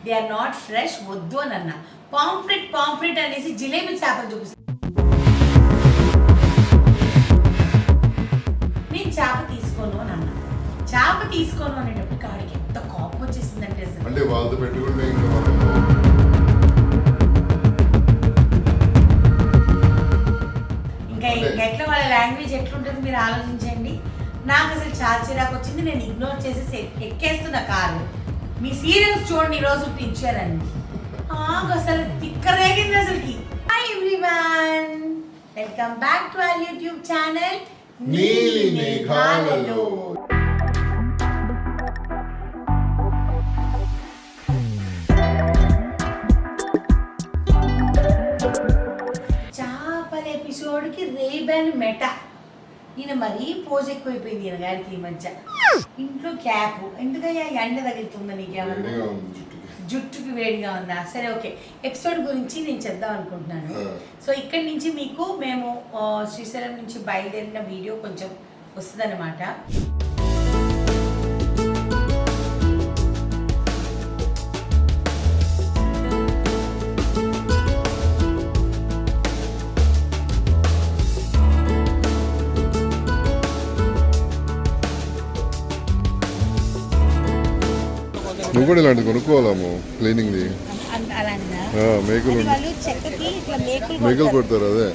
They are not fresh వద్దు అని అన్న. పాంఫ్రెట్ అనేసి జిలేబీ చేపలు చూపిస్తాను. నేను చేప తీసుకోను అని అన్న. చేప తీసుకోను అనేటప్పుడు కాడికి ఎంత కోపం వచ్చేసిందంటే అసలు. అంటే వాళ్ళతో పెట్టుకుంటే ఇంకా ఎట్లా వాళ్ళ లాంగ్వేజ్ ఎట్లుంటుంది మీరు ఆలోచించండి. నాకు అసలు చాలా చిరాకు వచ్చింది. నేను ఇగ్నోర్ చేసేసి ఎక్కేస్తున్న కారు. మీ సీరియల్స్ చూడండి ఈ రోజు పిలిచారండి. అసలు తిక్కరేగింది అసలుకి. Hi everyone, welcome back to our YouTube channel నీలి మేఘాలలో. చేపల ఎపిసోడ్కి రేబన్ మెటా. ఈయన మరీ పోజ్ ఎక్కువైపోయింది ఈయన గారికి ఈ మధ్య. ఇంట్లో క్యాప్ ఎందుకయ్యా ఎండ తగులుతుందా నీకేమన్నా? జుట్టుకి వేడిగా ఉందా? సరే ఓకే, ఎపిసోడ్ గురించి నేను చెప్దాం అనుకుంటున్నాను. సో ఇక్కడి నుంచి మీకు మేము శ్రీశైలం నుంచి బయలుదేరిన వీడియో కొంచెం వస్తుందన్నమాట. నువ్వు కూడా ఇలాంటి కొనుక్కోవాలేమో క్లీనింగ్ ది. మేకలు కొడతారు అదే.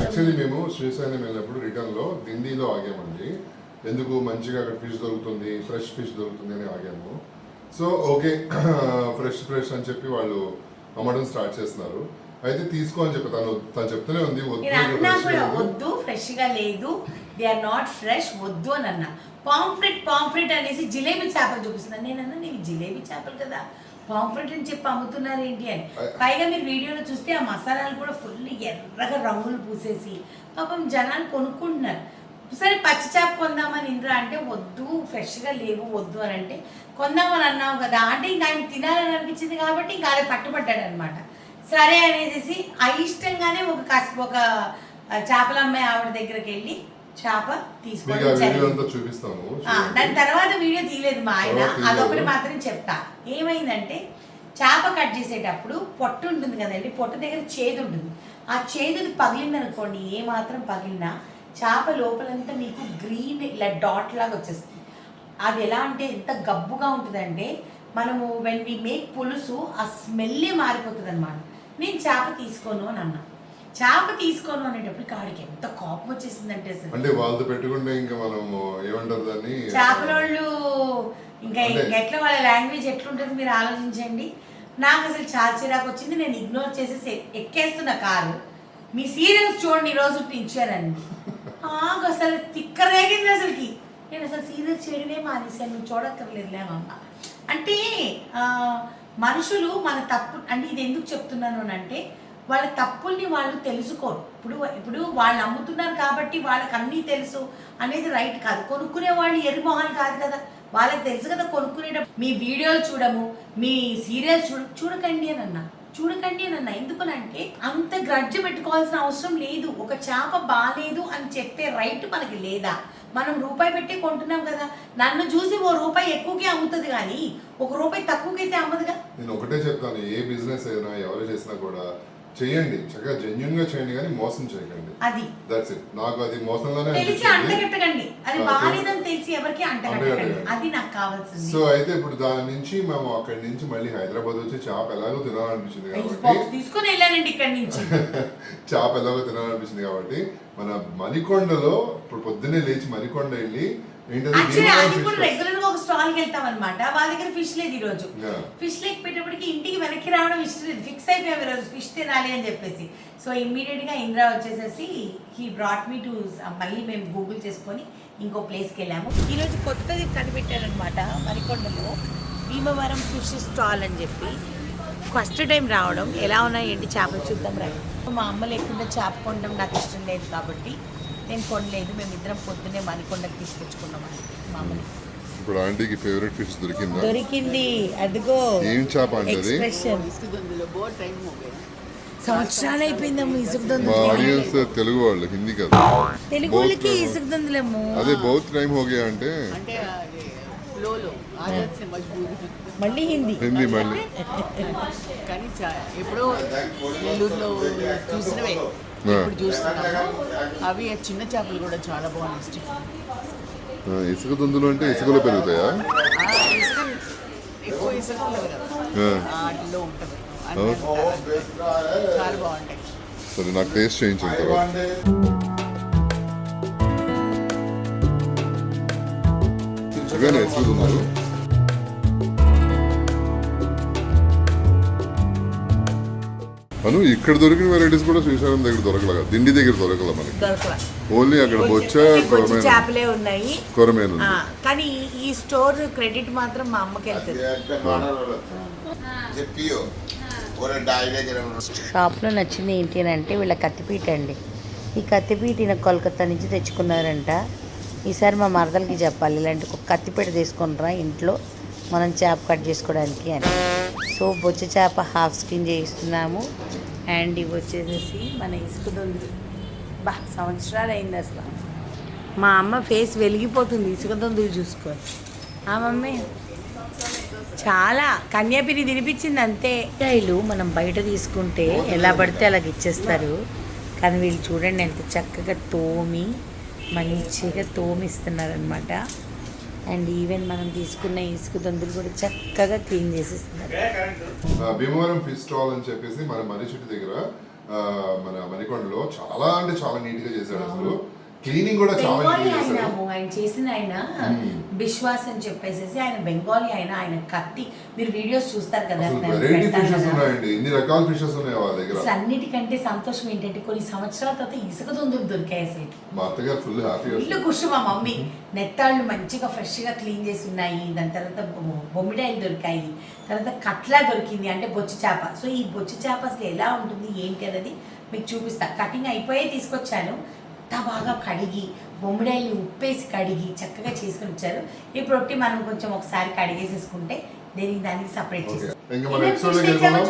యాక్చువల్లీ మేము శ్రీశైలం వెళ్ళినప్పుడు రిటర్న్లో దిండిలో ఆగామండి. ఎందుకు మంచిగా అక్కడ ఫిష్ దొరుకుతుంది, ఫ్రెష్ ఫిష్ దొరుకుతుంది అని ఆగాము. సో ఓకే ఫ్రెష్ అని చెప్పి వాళ్ళు అమ్మడం స్టార్ట్ చేస్తున్నారు. అయితే తీసుకో అని చెప్పి తను చెప్తూనే ఉంది వద్దు, ఫ్రెష్ గా లేదు, దే ఆర్ నాట్ ఫ్రెష్ వద్దు అని అన్న. పాంఫ్రెట్ అనేసి జిలేబీ చేపలు చూపిస్తున్నాను. నేనన్నా నీకు జిలేబీ చేపలు కదా, పాంఫ్రెట్ అని చెప్పి అమ్ముతున్నారు ఏంటి అని. పైగా మీరు వీడియోలో చూస్తే ఆ మసాలాలు కూడా ఫుల్ ఎర్రగా రంగులు పూసేసి పాపం జనాలు కొనుక్కుంటున్నారు. సరే పచ్చి చేప కొందామని ఇంద్ర అంటే వద్దు, ఫ్రెష్గా లేవు వద్దు అని అంటే కొందామని అన్నావు కదా అంటే ఇంకా ఆయన తినాలని అనిపించింది కాబట్టి ఇంకా ఆయన పట్టుబట్టాడు అనమాట. సరే అనేసి ఇష్టంగానే ఒక చేపల అమ్మాయి ఆవిడ దగ్గరికి వెళ్ళి చేప తీసుకొని దాని తర్వాత వీడియో తీయలేదు మా ఆయన. అదొకటి మాత్రం చెప్తా. ఏమైందంటే చేప కట్ చేసేటప్పుడు పొట్టు ఉంటుంది కదండి, పొట్టు దగ్గర చేదు ఉంటుంది. ఆ చేదుది పగిలింది అనుకోండి, ఏ మాత్రం పగిలినా చేప లోపలంతా మీకు గ్రీన్ ఇలా డాట్ లాగా వచ్చేస్తుంది. అది ఎలా అంటే ఎంత గబ్బుగా ఉంటుందంటే మనము వెన్ వి మేక్ పులుసు ఆ స్మెల్లే మారిపోతుంది అనమాట. నేను చేప తీసుకోను అని అన్నా. చేప తీసుకోను అనేటప్పుడు కాడికి ఎంత కోపం వచ్చేసిందంటే అసలు. అంటే వాళ్ళతో పెట్టుకుంటే ఇంకా మనం ఏమంటారు దాన్ని, చేపలోళ్ళు ఇంకా ఎట్లా వాళ్ళ లాంగ్వేజ్ ఎట్లుంటుంది మీరు ఆలోచించండి. నాకు అసలు చాలా చిరాకు వచ్చింది. నేను ఇగ్నోర్ చేసేసి ఎక్కేస్తున్న కారు. మీ సీరియల్స్ చూడండి ఈ రోజు పిలిచారండి. అసలు తిక్కరేగింది అసలుకి. నేను అసలు సీరియల్స్ చేయడమే మానేసాను, నువ్వు చూడక్కర్లేదులేమమ్మా అంటే. మనుషులు మన తప్పు అంటే ఇది ఎందుకు చెప్తున్నాను అంటే వాళ్ళ తప్పుల్ని వాళ్ళు తెలుసుకోరు. ఇప్పుడు వాళ్ళు అమ్ముతున్నారు కాబట్టి వాళ్ళకి అన్నీ తెలుసు అనేది రైట్ కాదు. కొనుక్కునే వాళ్ళు ఎరుమొహాలు కాదు కదా, వాళ్ళకి తెలుసు కదా కొనుక్కునేటప్పుడు. మీ వీడియోలు చూడము, మీ సీరియల్స్ చూడకండి అని అన్నా. ఎందుకనంటే అంత గ్రడ్జ్ పెట్టుకోవాల్సిన అవసరం లేదు. ఒక చేప బాగాలేదు అని చెప్పే రైట్ మనకి లేదా? మనం రూపాయి పెట్టి కొంటున్నాం కదా, నన్ను చూసి ₹1 ఎక్కువకే అమ్ముతుంది కానీ ₹1 తక్కువకైతే అమ్మదుగా. నేను ఒకటే చెప్తాను, ఏ బిజినెస్ అయినా ఎవరు చేసినా కూడా చేయండి, చక్కగా జెన్యూన్ గా చేయండి కానీ మోసం చేయకండి. అది దట్స్ ఇట్. నాకు అది మోసంలోనే తెలిసి అంటగట్టకండి, అది బాగాలేదని తెలిసి ఎవరికి అంటగట్టకండి, అది నాకు కావాల్సింది. సో అయితే ఇప్పుడు దాని నుంచి మేము అక్కడి నుంచి మళ్ళీ హైదరాబాద్ వచ్చి చేప ఎలాగో తినాలనిపించింది కాబట్టి తీసుకుని వెళ్ళానండి ఇక్కడ నుంచి. చేప ఎలాగో తినాలనిపించింది కాబట్టి మన మణికొండలో ఇప్పుడు పొద్దున్నే లేచి మణికొండ వెళ్ళి అది కూడా రెగ్యులర్ గా ఒక స్టాల్ కి వెళ్తాం అనమాట. వాళ్ళ దగ్గర ఫిష్ లేదు ఈ రోజు. ఫిష్ లేకపోయేటప్పటికి ఇంటికి వెనక్కి రావడం ఇష్టం లేదు. ఫిక్స్ అయిపోయాం ఈ రోజు ఫిష్ తినాలి అని చెప్పేసి. సో ఇమ్మీడియట్ గా ఇంద్రా వచ్చేసేసి హీ బ్రాట్ మీ టు, మళ్ళీ మేము గూగుల్ చేసుకొని ఇంకో ప్లేస్కి వెళ్ళాము. ఈరోజు కొత్తది కనిపెట్టారనమాట మణికొండలో, భీమవరం ఫిష్ స్టాల్ అని చెప్పి. ఫస్ట్ టైం రావడం, ఎలా ఉన్నాయి ఏంటి చేపలు చూద్దాం రా. మా అమ్మ లేకుండా చేప కొనడం నాకు ఇష్టం లేదు కాబట్టి నేను కొనలేదు. మేమిద్దరం పొద్దున్నే మణికొండకి తీసుకొచ్చుకున్నాం మా అమ్మని. ఇప్పుడు ఆంటీకి ఫేవరెట్ ఫిష్ దొరికిందా? దొరికింది అదిగో ఏం చేప అంటే అది? ఎక్స్ప్రెషన్ సంవత్సరాలు అయిపోయిందమ్మ ఇసుక మా దొందులు ఆడియన్స్ తెలుగు వాళ్ళు, హిందీ కాదు. తెలుగు వాళ్ళకి ఇసుక దొందులేమో అదే బహుత్ టైం हो गया అంటే మళ్ళీ హిందీ హిందీ మళ్ళీ. కానీ ఎప్పుడో నెల్లూరులో చూసినవే ఇప్పుడు చూస్తున్నాము. అవి చిన్న చేపలు కూడా చాలా బాగున్నాయి. ఇసుక దుందులు అంటే ఇసుకలో పెరుగుతాయా? ఇసుక ఎక్కువ ఇసుక ఉండదు కదా, వాటిలో ఉంటుంది. చాలా బాగుంటాయి. సరే నాకు టేస్ట్ చేయించిన తర్వాత. ఇవేనా ఇసుక దుందులు? అను ఇక్కడ దొరికిన వెరైటీస్ కూడా శ్రీశైలం దగ్గర దొరకలేదు, దిండి దగ్గర దొరకలే మనకి. దొరకల ఓన్లీ అక్కడ బొచ్చ కొరమేను చేపలే ఉన్నాయి. కొరమేను ఉంది. కానీ ఈ స్టోర్ క్రెడిట్ మాత్రం మా అమ్మకి వెళ్తుంది. షాప్లో నచ్చింది ఏంటి అని అంటే వీళ్ళ కత్తిపీట అండి. ఈ కత్తిపీట ఈయన కోల్కతా నుంచి తెచ్చుకున్నారంట. ఈసారి మా మరదలకి చెప్పాలి ఇలాంటి ఒక కత్తిపీట తీసుకొనిరా ఇంట్లో మనం చేప కట్ చేసుకోవడానికి అని. సో బొచ్చ చేప హాఫ్ స్కిన్ చేయిస్తున్నాము. అండ్ ఇవి వచ్చేసి మన ఇసుక దొందులు. బా సంవత్సరాలు అయింది అసలు. మా అమ్మ ఫేస్ వెలిగిపోతుంది ఇసుక దొందులు చూసుకొని. ఆ మమ్మీ చాలా కన్యాపిరి తినిపించింది అంతే. కాయలు మనం బయట తీసుకుంటే ఎలా పడితే అలాగ ఇచ్చేస్తారు. కానీ వీళ్ళు చూడండి ఎంత చక్కగా తోమి మంచిగా తోమిస్తున్నారనమాట. అండ్ ఈవెన్ మనం తీసుకున్న ఇసుక దొందులు కూడా చక్కగా క్లీన్ చేసిస్తున్నారు. భీమవరం ఫిష్ స్టాల్ అని చెప్పేసి మన మర్రిచెట్టు దగ్గర మన మణికొండలో చాలా అంటే చాలా నీట్ గా చేశాడు. అసలు క్లీనింగ్ కూడా చాలా నీట్ గా చేశాడు. ఆయన చేసిన ఆయన బిశ్వాస్ అని చెప్పేసి ఆయన బెంగాలీ ఆయన కత్తి మీరు వీడియోస్ చూస్తారు కదా. వెరైటీ ఫిషెస్ ఉన్నాయండి, ఎన్ని రకాల ఫిషెస్ ఉన్నాయి వాళ్ళ దగ్గర. అసలు అన్నిటికంటే సంతోషం ఏంటంటే కొన్ని సంవత్సరాల తర్వాత ఇసుక దొందులు దొరికాయి. అసలు మా అత్తగారు ఫుల్ హ్యాపీ. ఇల్లు ఖుషి మా మమ్మీ. నెత్తాళ్ళు మంచిగా ఫ్రెష్గా క్లీన్ చేసి ఉన్నాయి. దాని తర్వాత బొమ్మిడాయిలు దొరికాయి. తర్వాత కట్లా దొరికింది అంటే బొచ్చు చేప. సో ఈ బొచ్చు చేప అసలు ఎలా ఉంటుంది ఏంటి అనేది మీకు చూపిస్తా. కటింగ్ అయిపోయే తీసుకొచ్చాను. అంతా బాగా కడిగి బొమ్మిడాయిల్ని ఉప్పేసి కడిగి చక్కగా చేసుకుని వచ్చారు. ఇప్పుడు రొట్టి మనం కొంచెం ఒకసారి కడిగేసేసుకుంటే దానికి సపరేట్ ఇంకా మన ఎపిసోడ్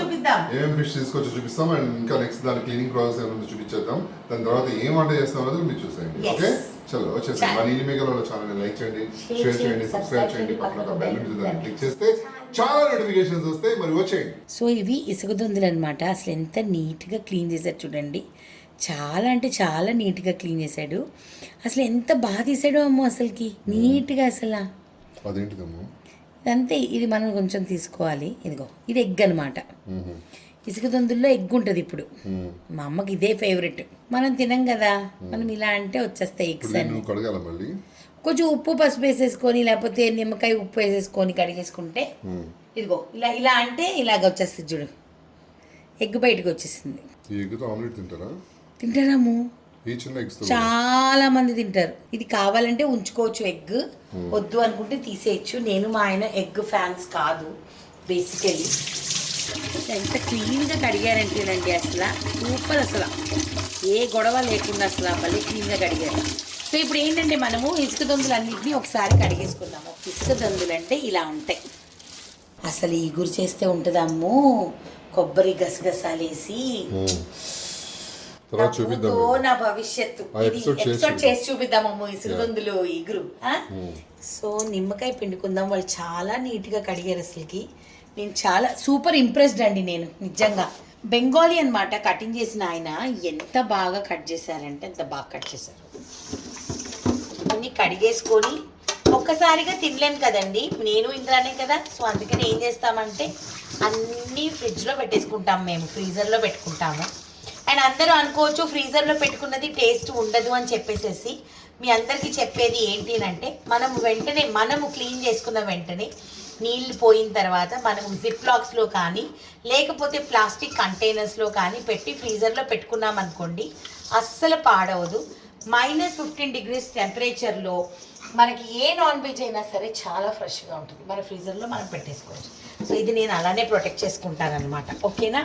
చూపిద్దాం. ఏమేమి ఫిష్ తీసుకొచ్చి చూపిస్తాం. అండ్ ఇంకా నెక్స్ట్ దాని క్లీనింగ్ ప్రాసెస్ ఏమైనా చూపించేద్దాం. దాని తర్వాత ఏం వంట చేస్తాం అనేది మీరు చూసేయండి. ఓకే చలో వచ్చేసి మన ఇల్లు మేకల ఛానల్ లైక్ చేయండి, షేర్ చేయండి, సబ్స్క్రైబ్ చేయండి, పక్కన ఒక బెల్ ఉంటుంది దాన్ని క్లిక్ చేస్తే చాలా నోటిఫికేషన్స్ వస్తాయి. మరి వచ్చేయండి. సో ఇవి ఇసుక దొందులు అనమాట. అసలు ఎంత నీట్గా క్లీన్ చేశారు చూడండి. చాలా అంటే చాలా నీట్గా క్లీన్ చేశాడు. అసలు ఎంత బాగా తీసాడో అమ్మో అసలుకి నీట్గా అసలు. అదేంటిదమ్మో అంతే. ఇది మనం కొంచెం తీసుకోవాలి. ఇదిగో ఇది ఎగ్ అనమాట. ఇసుక దొందుల్లో ఎగ్ ఉంటుంది. ఇప్పుడు మా అమ్మకి ఇదే ఫేవరెట్. మనం తినం కదా, మనం ఇలా అంటే వచ్చేస్తాయి ఎగ్స్ అని. కొంచెం ఉప్పు పసుపు వేసేసుకొని లేకపోతే నిమ్మకాయ ఉప్పు వేసేసుకొని కడిగేసుకుంటే ఇదిగో ఇలా ఇలా అంటే ఇలాగ వచ్చేస్తుంది చూడు. ఎగ్ బయటకు వచ్చేసింది. తింటారాము చాలా మంది తింటారు. ఇది కావాలంటే ఉంచుకోవచ్చు ఎగ్, వద్దు అనుకుంటే తీసేయచ్చు. నేను మా ఆయన ఎగ్ ఫ్యాన్స్ కాదు బేసికలీ. ఎంత క్లీన్గా కడిగారంటేనండి అసలు సూపర్. అసలు ఏ గొడవ లేకుండా అసలు మళ్ళీ క్లీన్గా కడిగారు. సో ఇప్పుడు ఏంటంటే మనము ఇసుక దొందులు అన్నింటినీ ఒకసారి కడిగేసుకుందాము. ఇసుక దొందులు అంటే ఇలా ఉంటాయి. అసలు ఈ గురి చేస్తే ఉంటుందమ్మో కొబ్బరి గసగసాలు వేసి. నా భవిష్యత్తు ఎపిసోడ్ చేసి చూపిద్దామమ్మో ఇసుక దొందులు ఇగురు. సో నిమ్మకాయ పిండుకుందాం. వాళ్ళు చాలా నీట్గా కడిగారు. అసలుకి నేను చాలా సూపర్ ఇంప్రెస్డ్ అండి. నేను నిజంగా బెంగాలీ అనమాట కటింగ్ చేసిన ఆయన. ఎంత బాగా కట్ చేశారంటే ఎంత బాగా కట్ చేశారు. కొన్ని కడిగేసుకొని ఒక్కసారిగా తినలేను కదండి, నేను ఇంట్లోనే కదా. సో అందుకని ఏం చేస్తామంటే అన్నీ ఫ్రిడ్జ్లో పెట్టేసుకుంటాము, మేము ఫ్రీజర్లో పెట్టుకుంటాము. అండ్ అందరూ అనుకోవచ్చు ఫ్రీజర్లో పెట్టుకున్నది టేస్ట్ ఉండదు అని చెప్పేసేసి. మీ అందరికీ చెప్పేది ఏంటి అంటే మనము క్లీన్ చేసుకున్న వెంటనే నీళ్ళు పోయిన తర్వాత మనము జిప్ లాక్స్లో కానీ లేకపోతే ప్లాస్టిక్ కంటైనర్స్లో కానీ పెట్టి ఫ్రీజర్లో పెట్టుకున్నాం అనుకోండి అస్సలు పాడవదు. -15 degrees టెంపరేచర్లో మనకి ఏ నాన్ వెజ్ అయినా సరే చాలా ఫ్రెష్గా ఉంటుంది. మన ఫ్రీజర్లో మనం పెట్టేసుకోవచ్చు. సో ఇది నేను అలానే ప్రొటెక్ట్ చేసుకుంటాను అనమాట. ఓకేనా,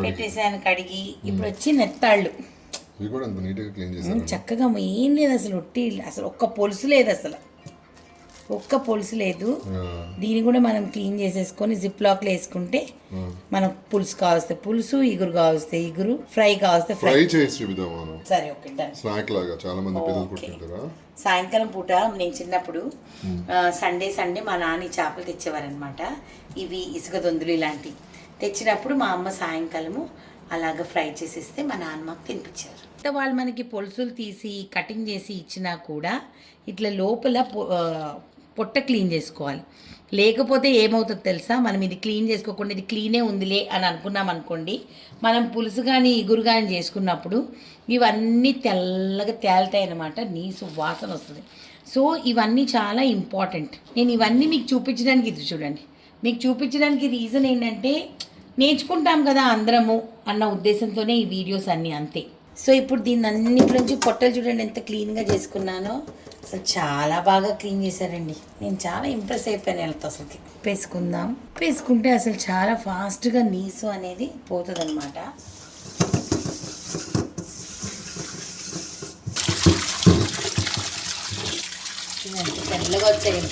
పెట్టేసాను కడిగి. ఇప్పుడు వచ్చి నెత్తాళ్ళు ఇవి కూడా అంత నీట్గా క్లీన్ చేశారు. చక్కగా ఏం లేదు అసలు, ఒట్టి అసలు ఒక్క పొలుసు లేదు, అసలు ఒక్క పొలుసు లేదు. దీన్ని కూడా మనం క్లీన్ చేసేసుకొని జిప్ లాక్లో వేసుకుంటే మనకు పులుసు కావస్తే పులుసు, ఇగురు కావస్తే ఇగురు, ఫ్రై కావస్తే ఫ్రై చేసి చూపిద్దాం మనం. సరే ఓకే డన్. స్నాక్ లాగా చాలా మంది పిల్లలు కొట్టుకుంటారా. సాయంకాలం పూట నేను చిన్నప్పుడు సండే మా నాన్న ఈ చేపలు తెచ్చేవారనమాట. ఇవి ఇసుక దొందులు ఇలాంటివి తెచ్చినప్పుడు మా అమ్మ సాయంకాలము అలాగ ఫ్రై చేసేస్తే మా నాన్న మాకు తినిపించారు. వాళ్ళు మనకి పొలుసులు తీసి కటింగ్ చేసి ఇచ్చినా కూడా ఇట్లా లోపల పొట్ట క్లీన్ చేసుకోవాలి. లేకపోతే ఏమవుతుందో తెలుసా, మనం ఇది క్లీన్ చేసుకోకుండా ఇది క్లీనే ఉందిలే అని అనుకున్నాం అనుకోండి, మనం పులుసు కానీ ఇగురు కానీ చేసుకున్నప్పుడు ఇవన్నీ తెల్లగా తేలుతాయి అన్నమాట, నీసు వాసన వస్తుంది. సో ఇవన్నీ చాలా ఇంపార్టెంట్. నేను ఇవన్నీ మీకు చూపించడానికి, ఇది చూడండి, మీకు చూపించడానికి రీజన్ ఏంటంటే నేర్చుకుంటాం కదా అందరము అన్న ఉద్దేశంతోనే ఈ వీడియోస్ అన్నీ, అంతే. సో ఇప్పుడు దీన్ని అన్నింటిలోంచి పొట్టలు చూడండి ఎంత క్లీన్గా చేసుకున్నానో. అసలు చాలా బాగా క్లీన్ చేశారండి. నేను చాలా ఇంప్రెస్ అయిపోయాను వీళ్ళతో అసలుకి. వేసుకుంటే అసలు చాలా ఫాస్ట్గా నీసు అనేది పోతుంది అనమాట. తెల్లగా వచ్చాయి.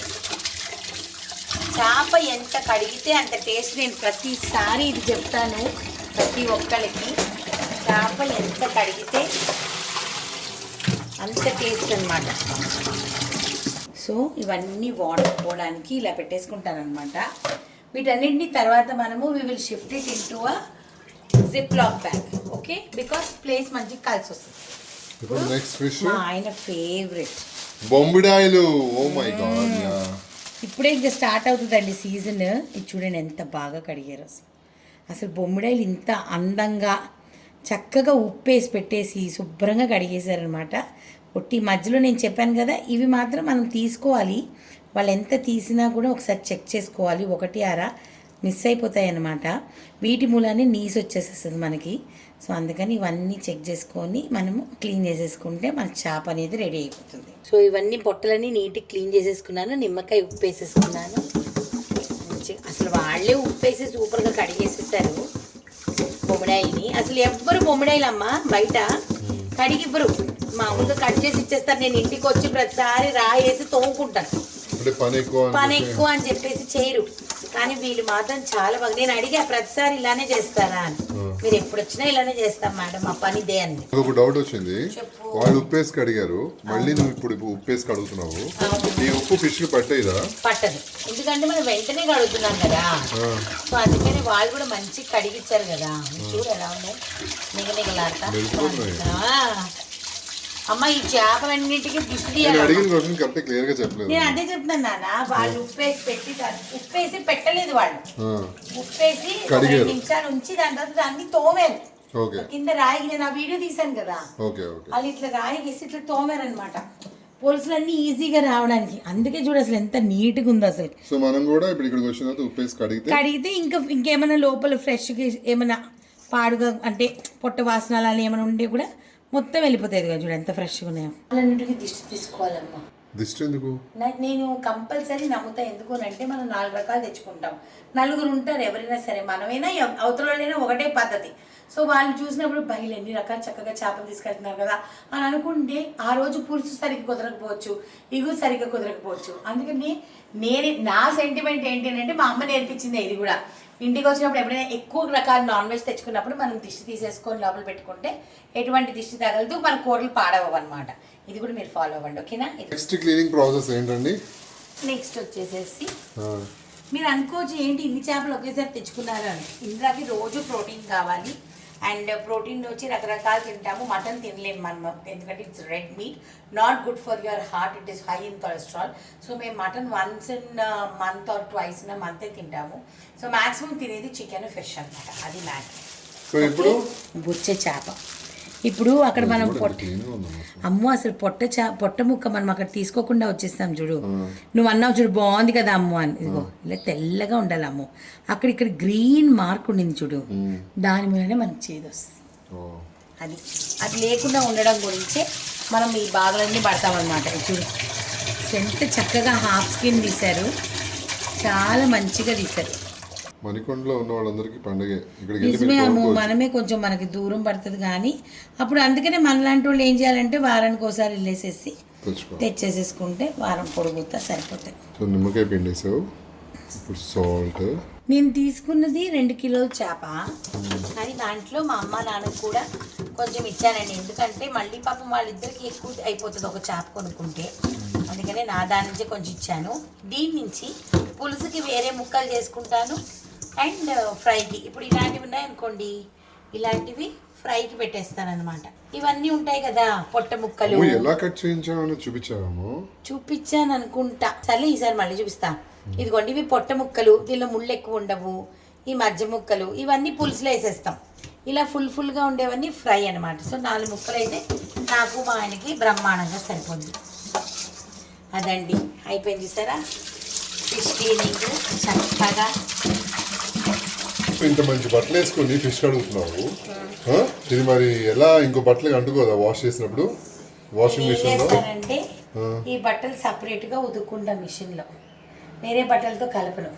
చేప ఎంత కడిగితే అంత టేస్ట్. నేను ప్రతిసారి ఇది చెప్తాను ప్రతి ఒక్కరికి, చేప ఎంత కడిగితే అంత టేస్ట్ అనమాట. సో ఇవన్నీ వాటర్ పోవడానికి ఇలా పెట్టేసుకుంటాను అనమాట. వీటన్నింటినీ తర్వాత మనము we will shift it into a zip lock bag. Okay, because place మంచిగా కలిసి వస్తుంది. నెక్స్ట్ ఫిష్ మా ఆయన ఫేవరెట్ బొమ్మిడాయిలు. ఓ మై గాడ్, ఇప్పుడే ఇంకా స్టార్ట్ అవుతుందండి సీజన్. ఇది చూడండి ఎంత బాగా కడిగారు. అసలు బొమ్మిడాయిలు ఇంత అందంగా చక్కగా ఉప్పేసి పెట్టేసి శుభ్రంగా కడిగేశారనమాట. ఒట్టి మధ్యలో నేను చెప్పాను కదా, ఇవి మాత్రం మనం తీసుకోవాలి. వాళ్ళు ఎంత తీసినా కూడా ఒకసారి చెక్ చేసుకోవాలి, ఒకటి అరా మిస్ అయిపోతాయి అన్నమాట. వీటి మూలాన్ని నీసు వచ్చేసేస్తుంది మనకి. సో అందుకని ఇవన్నీ చెక్ చేసుకొని మనము క్లీన్ చేసేసుకుంటే మన చేప అనేది రెడీ అయిపోతుంది. సో ఇవన్నీ పొట్టలన్నీ నీట్గా క్లీన్ చేసేసుకున్నాను, నిమ్మకాయ ఉప్పు వేసేసుకున్నాను. అసలు వాళ్ళే ఉప్పు వేసి సూపర్గా కడిగేసేసారు బొమ్మిడాయిల్ని. అసలు ఎవ్వరు బొమ్మిడాయిలమ్మా బయట కడిగివ్వరు, మామూలుగా కట్ చేసి ఇచ్చేస్తారు. నేను ఇంటికి వచ్చి ప్రతిసారి రాయేసి తోముకుంటాను, పని ఎక్కువ అని చెప్పేసి చేయరు. కానీ వీళ్ళు మాత్రం చాలా బాగా, నేను అడిగా ప్రతిసారి ఇలానే చేస్తారా అని. మీరు ఎప్పుడు వచ్చినా ఇలానే చేస్తాం మేడం, మా పని ఇదే అంది. ఒక డౌట్ వచ్చింది, వాళ్ళు ఉప్పేసి కడిగారు, మళ్ళీ నువ్వు ఇప్పుడు ఉప్పేసి కడుగుతున్నావు. ఈ ఉప్పు ఫిష్ పట్టేదా? పట్టదు, ఎందుకంటే మనం వెంటనే కడుగుతున్నాం కదా. సో అందుకని వాళ్ళు కూడా మంచి కడిగిచ్చారు కదా. చూడు ఎలా ఉన్నాయి, నిగనిగలాడతా. అమ్మ ఈ చేపలన్నింటికి దిష్టి తీయాలి. నేను అదే చెప్తున్నాను నాన్న, వాళ్ళు ఉప్పేసి పెట్టలేదు. వాళ్ళు ఉప్పేసి 2 నిమిషాలు ఉంచి దాని తర్వాత దాన్ని తోమారు. కింద రాయి, నేను ఆ వీడియో తీసాను కదా, వాళ్ళు ఇట్లా రాయి వేసి ఇట్లా తోమారు అనమాట, పులుసులన్నీ ఈజీగా రావడానికి. అందుకే చూడు అసలు ఎంత నీట్గా ఉందో అసలు. సో మనం కూడా ఇప్పుడు ఇక్కడికి వచ్చిన తర్వాత ఉప్పేసి కడిగితే ఇంకేమైనా లోపల ఫ్రెష్గా ఏమైనా పాడుగా అంటే పొట్ట వాసన అలా ఏమైనా ఉంటే కూడా మొత్తం వెళ్ళిపోతాయి కదా. చూడు ఎంత ఫ్రెష్గా ఉన్నాయో. వాళ్ళన్నింటికి దిష్టి తీసుకోవాలమ్మా. దిష్టి ఎందుకు? నేను కంపల్సరీ నమ్ముతా. ఎందుకు అంటే మనం 4 రకాలు తెచ్చుకుంటాం, 4 ఉంటారు ఎవరైనా సరే, మనమైనా అవతలైనా ఒకటే పద్ధతి. సో వాళ్ళు చూసినప్పుడు బయలు ఎన్ని రకాలు చక్కగా చేపలు తీసుకెళ్తున్నారు కదా అని అనుకుంటే ఆ రోజు పులుసు సరిగ్గా కుదరకపోవచ్చు, ఇగురు సరిగ్గా కుదరకపోవచ్చు. అందుకని నా సెంటిమెంట్ ఏంటి అంటే మా అమ్మ నేర్పించింది ఇది కూడా. ఇంటికి వచ్చినప్పుడు ఎప్పుడైనా ఎక్కువ రకాల నాన్ వెజ్ తెచ్చుకున్నప్పుడు మనం దిష్టి తీసేసుకొని లోపల పెట్టుకుంటే ఎటువంటి దిష్టి తగలదు, మన కూరలు పాడవు అనమాట. ఇది కూడా మీరు ఫాలో అవ్వండి, ఓకేనా? నెక్స్ట్ క్లీనింగ్ ప్రాసెస్ ఏంటండి? నెక్స్ట్ వచ్చేసేసి మీరు అనుకోవచ్చు ఏంటి ఇన్ని చేపలు ఒకేసారి తెచ్చుకున్నారు అని. ఇందులోకి రోజు ప్రోటీన్ కావాలి. అండ్ ప్రోటీన్ వచ్చి రకరకాలు తింటాము. మటన్ తినలేము మనం, ఎందుకంటే it's red meat, not good for your heart, it is high in cholesterol. So మేము mutton once in month or twice in మంతే తింటాము. సో మ్యాక్సిమం తినేది చికెన్, ఫిష్ అనమాట, అది మ్యాక్సిమం. సో ఇప్పుడు బుచ్చే చేప. ఇప్పుడు అక్కడ మనం అమ్మో అసలు పొట్ట ముక్క మనం అక్కడ తీసుకోకుండా వచ్చేస్తాం చూడు. నువ్వు అన్నావు చూడు బాగుంది కదా అమ్మ అని. ఇదిగో ఇలా తెల్లగా ఉండాలి అమ్మో. ఇక్కడ గ్రీన్ మార్క్ ఉండింది చూడు, దాని మీదనే మనకు చేదు వస్తుంది. అది లేకుండా ఉండడం గురించే మనం ఈ భాగాలన్నీ పడతామన్నమాట. చూడు ఎంత చక్కగా హాఫ్ స్కిన్ తీశారు, చాలా మంచిగా తీశారు. మణికొండలో ఉన్న వాళ్ళందరికీ పండగే. ఇక్కడికి నిజమే వెళ్ళి అమ్ము, మీరు మనమే కొంచెం మనకి దూరం పడుతుంది కానీ అప్పుడు అందుకనే మనలాంటి వాళ్ళు ఏం చేయాలంటే వారానికి ఒకసారి వెళ్ళేసేసి తెచ్చుకో. తెచ్చేసేసుకుంటే వారం పొడుగుతా సరిపోతాయి. సో నిమ్మకాయ పిండేసావు, ఇప్పుడు సాల్ట్. నేను తీసుకున్నది 2 కిలోల చేప, కానీ దాంట్లో మా అమ్మ నాన్నకు కూడా కొంచెం ఇచ్చానండి. ఎందుకంటే మళ్ళీ పాపం వాళ్ళిద్దరికి ఎక్కువ అయిపోతుంది ఒక చేప కొనుక్కుంటే, అందుకనే నా దాని నుంచి కొంచెం ఇచ్చాను. దీని నుంచి పులుసుకి వేరే ముక్కలు చేసుకుంటాను అండ్ ఫ్రైకి. ఇప్పుడు ఇలాంటివి ఉన్నాయనుకోండి, ఇలాంటివి ఫ్రైకి పెట్టేస్తాను అనమాట. ఇవన్నీ ఉంటాయి కదా పొట్ట ముక్కలు. నువ్వు ఎలా కట్ చేయించావని చూపించాము. చూపించాను అనుకుంటా, సర్లే ఈసారి మళ్ళీ చూపిస్తా. ఇదిగోండి, ఇవి పొట్ట ముక్కలు, దీనిలో ముళ్ళు ఎక్కువ ఉండవు. ఈ మధ్య ముక్కలు ఇవన్నీ పులుసులో వేసేస్తాం. ఇలా ఫుల్గా ఉండేవన్నీ ఫ్రై అనమాట. సో 4 ముక్కలు అయితే నాకు మా ఆయనకి బ్రహ్మాండంగా సరిపోద్ది. అదండి, అయిపోయింది చూసారా ఫిష్ క్లీనింగ్ చక్కగా. ఇంత మంచి బట్టలు వేసుకొని ఫిష్ కడుగుతున్నావు, ఇది మరి ఎలా ఇంకో బట్టలు అంటుకోదా వాష్ చేసినప్పుడు? వాషింగ్ ఏం మిషన్ లో చేస్తానంటే ఈ బట్టలు సపరేట్గా ఉతుక్కుంటా మిషన్లో, వేరే బట్టలతో కలపను.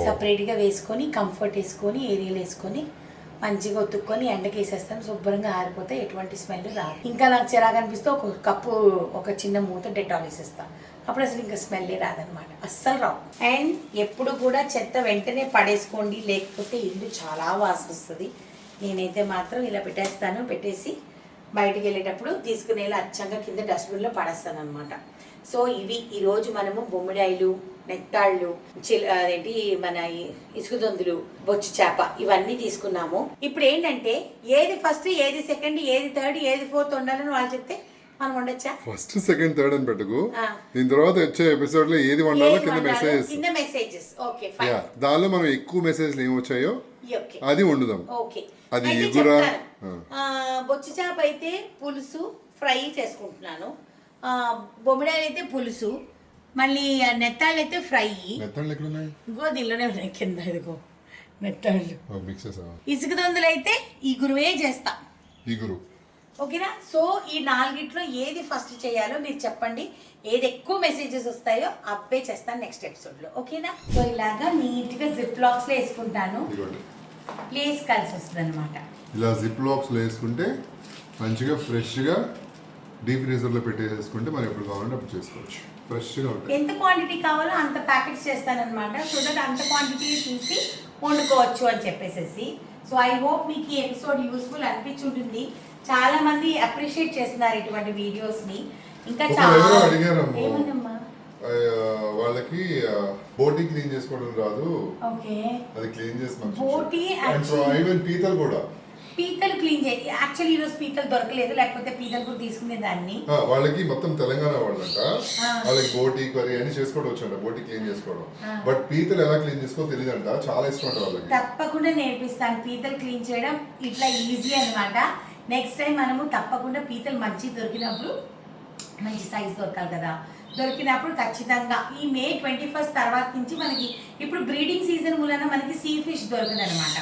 సపరేట్గా వేసుకొని కంఫర్ట్ వేసుకొని ఏరియాలు వేసుకొని మంచిగా ఉతుక్కొని ఎండకి వేసేస్తాను. శుభ్రంగా ఆరిపోతే ఎటువంటి స్మెల్ రాదు. ఇంకా నాకు చిరాకు అనిపిస్తే ఒక కప్పు ఒక చిన్న మూత డెటాల్ వేసేస్తాను. అప్పుడు అసలు ఇంకా స్మెల్ రాదనమాట, అస్సలు రావు. అండ్ ఎప్పుడు కూడా చెత్త వెంటనే పడేసుకోండి, లేకపోతే ఇల్లు చాలా వాసన వస్తుంది. నేనైతే మాత్రం ఇలా పెట్టేస్తాను, పెట్టేసి బయటికి వెళ్ళేటప్పుడు తీసుకునేలా అచ్చంగా కింద డస్ట్బిన్లో పడేస్తాను అనమాట. సో ఇవి ఈరోజు మనము బొమ్మిడాయిలు, నెత్తాళ్ళు, అదేంటి మన ఇసుకదొందులు, బొచ్చు చేప ఇవన్నీ తీసుకున్నాము. ఇప్పుడు ఏంటంటే ఏది ఫస్ట్, ఏది సెకండ్, ఏది థర్డ్, ఏది ఫోర్త్ వండాలని వాళ్ళు చెప్తే మనం వండొచ్చా? ఫస్ట్ సెకండ్ థర్డ్ అని పెట్టుకు. దీని తర్వాత వచ్చే ఎపిసోడ్ లో ఏది వండాలో కింద మెసేజెస్. Okay fine. దానిలో మనం ఎక్కువ మెసేజ్లు ఏమి వచ్చాయో అది వండుదాం. ఓకే, అది ఎగురా. బొచ్చు చేప అయితే పులుసు ఫ్రై చేసుకుంటున్నాను, బొమ్మిడాయలు అయితే పులుసు, మళ్ళీ నెత్తాళ్ళు అయితే ఫ్రై. నెత్తాళ్ళు ఎక్కడ ఉన్నాయి? ఇంకో దీనిలోనే ఉన్నాయి కింద, ఇదిగో నెత్తాళ్ళు. మిక్సెస్. ఇసుక దొందులు అయితే ఈ గురువే చేస్తా. ఈ గురు ఓకేనా? సో ఈ 4గిట్లో ఏది ఫస్ట్ చేయాలో మీరు చెప్పండి. ఏది ఎక్కువ మెసేజెస్ వస్తాయో అవే చేస్తాను నెక్స్ట్ ఎపిసోడ్లో. ఓకేనా? సో ఇలాగా నీట్గా జిప్ లాక్స్లో వేసుకుంటాను, ప్లేస్ కలిసి వస్తుంది అనమాట. ఇలా జిప్ లాక్స్లో వేసుకుంటే మంచిగా ఫ్రెష్గా డీప్ ఫ్రీజర్లో పెట్టేసుకుంటే మనం ఎప్పుడు కావాలంటే అప్పుడు చేసుకోవచ్చు. ఫ్రెష్గా ఉంటుంది. ఎంత క్వాంటిటీ కావాలో అంత ప్యాకెట్స్ చేస్తానన్నమాట. సో దట్ అంత క్వాంటిటీ తీసి వండుకోవచ్చు అని చెప్పేసి. సో ఐ హోప్ మీకు ఈ ఎపిసోడ్ యూస్ఫుల్ అనిపించి ఉంటుంది. చాలా మంది అప్రిషియేట్ చేస్తున్నారు ఇటువంటి వీడియోస్ని. ఇంకా చాలా ఏమన్నమ్మా వాళ్ళకి బోటీ క్లీన్ చేసుకోవడం రాదు. ఓకే, అది క్లీన్ చేసి బోటీ ఈవెన్ పీతలు కూడా పీతలు క్లీన్ చేయి. యాక్చువల్లీ ఈరోజు పీతలు దొరకలేదు, లేకపోతే పీతలు కూడా తీసుకునే దాన్ని. వాళ్ళకి మొత్తం తెలంగాణ వాళ్ళంట, వాళ్ళకి బోటీ కర్రీ అని చేసుకోవడం వచ్చాడు, బోటీ క్లీన్ చేసుకోవడం. బట్ పీతలు ఎలా క్లీన్ చేసుకో తెలియదంట, చాలా ఇష్టం అంట వాళ్ళకి. తప్పకుండా నేర్పిస్తాను పీతలు క్లీన్ చేయడం, ఇట్లా ఈజీ అనమాట. నెక్స్ట్ టైం మనము తప్పకుండా పీతలు మంచి దొరికినప్పుడు, మంచి సైజ్ దొరకాలి కదా, దొరికినప్పుడు ఖచ్చితంగా ఈ May 21 తర్వాత నుంచి మనకి ఇప్పుడు బ్రీడింగ్ సీజన్ మూలన మనకి సీ ఫిష్ దొరకదు అనమాట.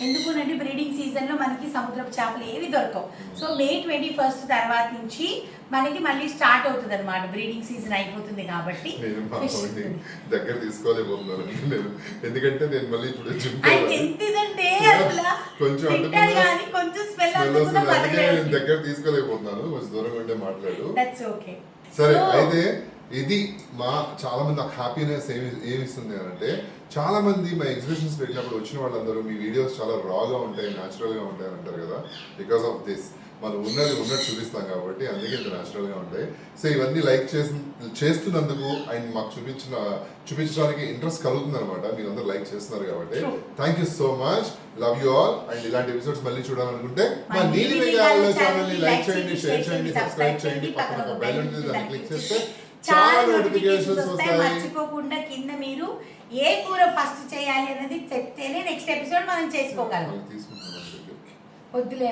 ఎందుకునంటే బ్రీడింగ్ సీజన్లో మనకి సముద్రపు చేపలు ఏవి దొరకవు. సో May 21 తర్వాత నుంచి మనకి మళ్ళీ స్టార్ట్ అవుతుంది అనమాట, బ్రీడింగ్ సీజన్ అయిపోతుంది కాబట్టి. దగ్గర తీసుకోలేకపోతున్నాను ఎందుకంటే నేను మళ్ళీ ఇప్పుడు దగ్గర తీసుకోలేకపోతున్నాను, కొంచెం దూరంగా ఉంటే మాట్లాడు. సరే, అయితే ఇది చాలా మంది నాకు హ్యాపీనెస్ ఏమిస్తుంది అంటే, చాలా మంది మా ఎగ్జిబిషన్స్ పెట్టినప్పుడు వచ్చిన వాళ్ళందరూ మీ వీడియోస్ చాలా రాగా ఉంటాయి, న్యాచురల్గా ఉంటాయి అని అంటారు కదా. బికాస్ ఆఫ్ దిస్ మనం ఉన్నట్టు చూపిస్తాం కాబట్టి అందుకే ఇంత న్యాచురల్గా ఉంటాయి. సో ఇవన్నీ లైక్ చేస్తున్నందుకు అండ్ మాకు చూపించడానికి ఇంట్రెస్ట్ కలుగుతుంది అనమాట. మీరు అందరూ లైక్ చేస్తున్నారు కాబట్టి thank you so much, love you all. And ఇలాంటి ఎపిసోడ్స్ మళ్ళీ చూడాలనుకుంటే మా నీలి మేఘాలలో ఛానల్ని లైక్ చేయండి, షేర్ చేయండి, సబ్స్క్రైబ్ చేయండి, పక్కన ఒక బెల్ ఉంటుంది, దాన్ని క్లిక్ చేస్తే చాలా నోటిఫికేషన్స్ వస్తాయి. మర్చిపోకుండా కింద మీరు ఏ కూర ఫస్ట్ చేయాలి అనేది చెప్తేనే నెక్స్ట్ ఎపిసోడ్ మనం చేసుకోగలం. తీసుకుంటాం వద్దులే,